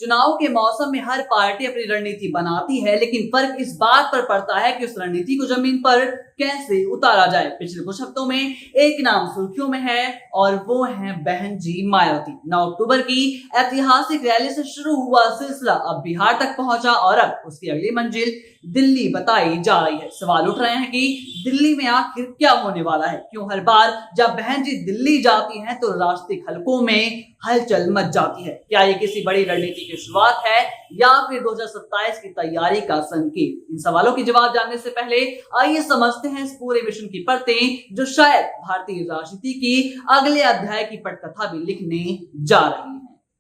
चुनाव के मौसम में हर पार्टी अपनी रणनीति बनाती है, लेकिन फर्क इस बात पर पड़ता है कि उस रणनीति को जमीन पर कैसे उतारा जाए। पिछले कुछ हफ्तों में एक नाम सुर्खियों में है और वो है बहन जी मायावती। 9 अक्टूबर की ऐतिहासिक रैली से शुरू हुआ सिलसिला अब बिहार तक पहुंचा और अब उसकी अगली मंजिल दिल्ली बताई जा रही है। सवाल उठ रहे हैं कि दिल्ली में आखिर क्या होने वाला है, क्यों हर बार जब बहन जी दिल्ली जाती हैं तो राजनीतिक हलकों में हलचल मच जाती है। क्या ये किसी बड़ी रणनीति की शुरुआत है या फिर 2027 की तैयारी का संकेत? इन सवालों के जवाब जानने से पहले आइए समझते हैं इस पूरे मिशन की परतें जो शायद भारतीय राजनीति की अगले अध्याय की पटकथा भी लिखने जा रही है।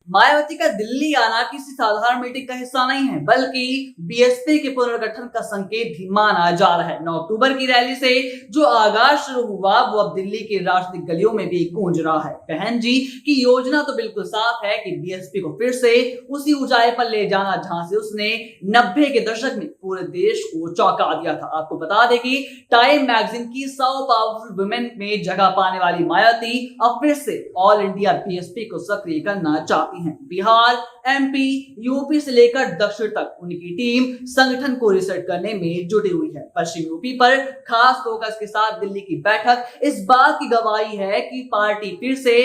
मायावती का दिल्ली आना किसी साधारण मीटिंग का हिस्सा नहीं है, बल्कि बीएसपी के पुनर्गठन का संकेत भी माना जा रहा है। 9 अक्टूबर की रैली से जो आगाज शुरू हुआ वो अब दिल्ली के राजनीतिक गलियों में भी गूंज रहा है। बहन जी की योजना तो बिल्कुल साफ है कि बीएसपी को फिर से उसी ऊंचाई पर ले जाना जहां से उसने 90 के दशक में पूरे देश को चौंका दिया था। आपको बता दें कि टाइम मैगजीन की 100 पावरफुल वुमेन में जगह पाने वाली मायावती अब फिर से ऑल इंडिया बीएसपी को सक्रिय करना चाहती हैं। बिहार, एमपी, यूपी से लेकर दक्षिण तक उनकी टीम संगठन को रिसेट करने में जुटी हुई है। पश्चिम यूपी पर खास फोकस के साथ दिल्ली की बैठक इस बात की गवाही है कि पार्टी फिर से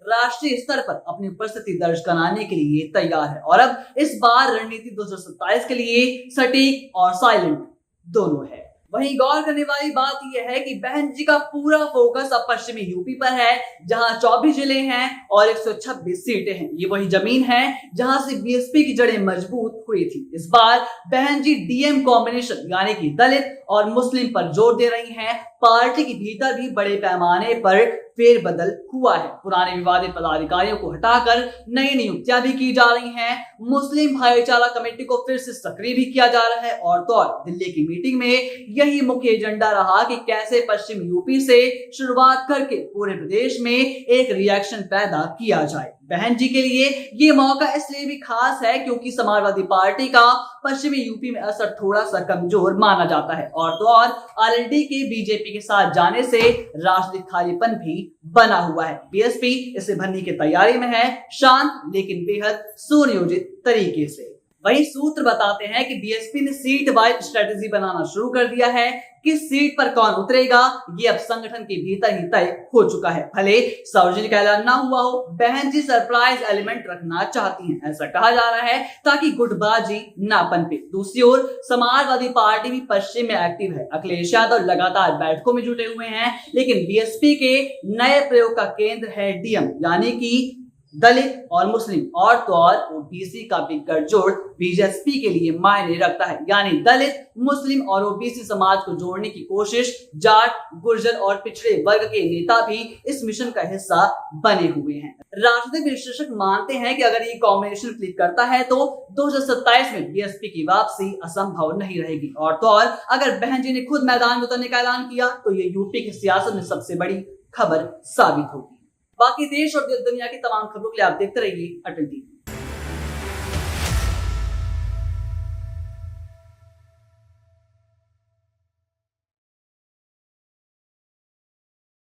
राष्ट्रीय स्तर पर अपनी उपस्थिति दर्ज कराने के लिए तैयार है और अब इस बार रणनीति 2027 के लिए सटीक और साइलेंट दोनों है। वहीं गौर करने वाली बात यह है कि बहन जी का पूरा फोकस अब पश्चिमी यूपी पर है, जहां 24 जिले हैं और 126 सीटें हैं। ये वही जमीन है जहां से बीएसपी की जड़ें मजबूत हुई थी। इस बार बहन जी डीएम कॉम्बिनेशन यानी कि दलित और मुस्लिम पर जोर दे रही हैं। पार्टी के भीतर भी बड़े पैमाने पर फेरबदल हुआ है। पुराने विवादित पदाधिकारियों को हटाकर नई नियुक्तियां भी की जा रही हैं। मुस्लिम भाईचारा कमेटी को फिर से सक्रिय भी किया जा रहा है और तो और दिल्ली की मीटिंग में यही मुख्य एजेंडा रहा कि कैसे पश्चिम यूपी से शुरुआत करके पूरे प्रदेश में एक रिएक्शन पैदा किया जाए। बहन जी के लिए ये मौका इसलिए भी खास है क्योंकि समाजवादी पार्टी का पश्चिमी यूपी में असर थोड़ा सा कमजोर माना जाता है और तो और आरएलडी के बीजेपी के साथ जाने से राजनीतिक खालीपन भी बना हुआ है। बीएसपी इसे भरने की तैयारी में है, शांत लेकिन बेहद सुनियोजित तरीके से। वही सूत्र बताते हैं कि बीएसपी ने सीट वाइज स्ट्रेटेजी बनाना शुरू कर दिया है। किस सीट पर कौन उतरेगा ये अब संगठन के भीतर ही तय हो चुका है। भले सार्वजनिक ऐलान ना हुआ हो, बहन जी सरप्राइज एलिमेंट रखना चाहती हैं, ऐसा कहा जा रहा है ताकि गुटबाजी ना पनपे। दूसरी ओर समाजवादी पार्टी भी पश्चिम में एक्टिव है। अखिलेश यादव लगातार बैठकों में जुटे हुए हैं, लेकिन बीएसपी के नए प्रयोग का केंद्र है डीएम यानी कि दलित और मुस्लिम और तो और ओबीसी का भी गठजोड़ बीजेपी के लिए मायने रखता है। यानी दलित, मुस्लिम और ओबीसी समाज को जोड़ने की कोशिश जाट, गुर्जर और पिछड़े वर्ग के नेता भी इस मिशन का हिस्सा बने हुए हैं। राजनीतिक विश्लेषक मानते हैं कि अगर ये कॉम्बिनेशन क्लिक करता है तो 2027 में बीएसपी की वापसी असंभव नहीं रहेगी और तो और अगर बहन जी ने खुद मैदान में उतरने का ऐलान किया तो ये यूपी की सियासत में सबसे बड़ी खबर साबित होगी। बाकी देश और दुनिया की तमाम खबरों के लिए आप देखते रहिए अटल टीवी।